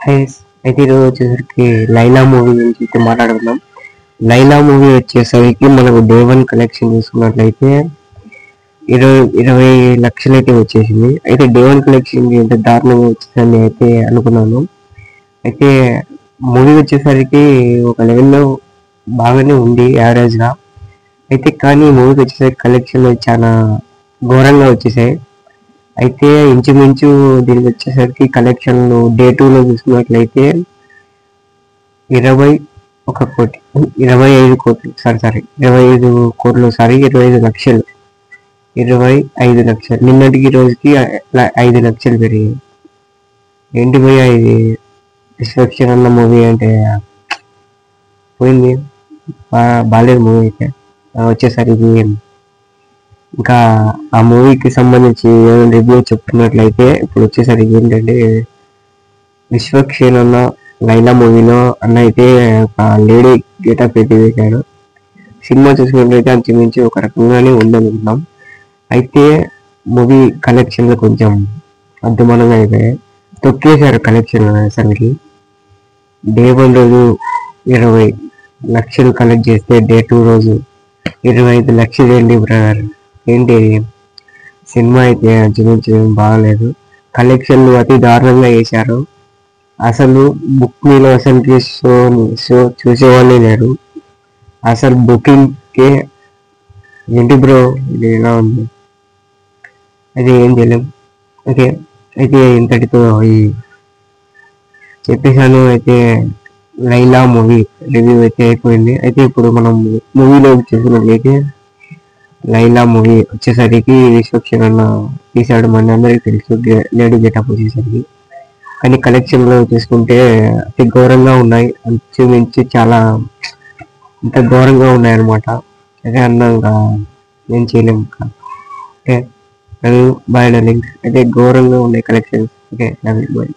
Highs అయితే ఈరోజు వచ్చేసరికి లైలా మూవీ గురించి అయితే మాట్లాడుకుందాం. లైలా మూవీ వచ్చేసరికి మనకు డే వన్ కలెక్షన్ చూసుకున్నట్లయితే 20 లక్షలు అయితే వచ్చేసింది. అయితే డే వన్ కలెక్షన్ ఎంత దారుణంగా వచ్చిందని అయితే అనుకున్నాను. అయితే మూవీ వచ్చేసరికి ఒక లెవెల్లో బాగానే ఉంది యావరేజ్గా. అయితే కానీ మూవీకి వచ్చేసరికి కలెక్షన్ చాలా ఘోరంగా వచ్చేసాయి. అయితే ఇంచుమించు దీనికి వచ్చేసరికి కలెక్షన్లు డే టూలో చూసుకున్నట్లయితే 21 కోటి 25 కోట్లు 25 లక్షలు 25 లక్షలు నిన్నటికి రోజుకి 5 లక్షలు పెరిగాయి. ఏంటి భయ్యా ఇది? డిస్ట్రక్షన్ అన్న మూవీ అంటే పోయింది. బాగాలేదు మూవీ అయితే. వచ్చేసరికి ఇంకా ఆ మూవీకి సంబంధించి రివ్యూ చెప్తున్నట్లయితే ఇప్పుడు వచ్చేసరికి ఏంటంటే విశ్వక్షేన్ అన్న లైలా మూవీలో అన్న అయితే ఒక లేడీ గెటప్ అయితే వేశాడు. సినిమా చూసినట్లయితే అంచుమించి ఒక రకంగానే ఉందనుకుంటున్నాం. అయితే మూవీ కలెక్షన్లు కొంచెం అద్దుమానంగా అయిపోయాయి. తొక్కేశారు కలెక్షన్ అసలుకి. డే వన్ రోజు 20 లక్షలు కలెక్ట్ చేస్తే డే టూ రోజు 25 లక్షలు ఏంటి బ్రదర్? ఏంటి సినిమా అయితే అంచుమించు బాగలేదు. కలెక్షన్లు అతి దారుణంగా వేశారు. అసలు బుక్ మీలో అసలుకి షో చూసేవాళ్ళే లేరు. అసలు బుకింగ్కే ఏంటి బ్రో ఇది ఎలా ఉంది? అది ఏం చేయలేం. ఓకే, అయితే ఇంతటితో ఈ చెప్పేసాను. అయితే లైలా మూవీ రివ్యూ అయితే అయిపోయింది. అయితే ఇప్పుడు మనం మూవీలో చూసినట్లయితే లైలా మూవీ వచ్చేసరికి విశ్వక్షేన్ అన్న తీసాడు. మన అందరికీ తెలుసు లేడీ గెటప్ వచ్చేసరికి. కానీ కలెక్షన్లో చూసుకుంటే అతి ఘోరంగా ఉన్నాయి. అంచుమించి చాలా ఇంత ఘోరంగా ఉన్నాయన్నమాట. అదే అన్నాక ఏం చేయలేము. Okay, bye darlings. అయితే ఘోరంగా ఉన్నాయి కలెక్షన్స్. Okay, bye.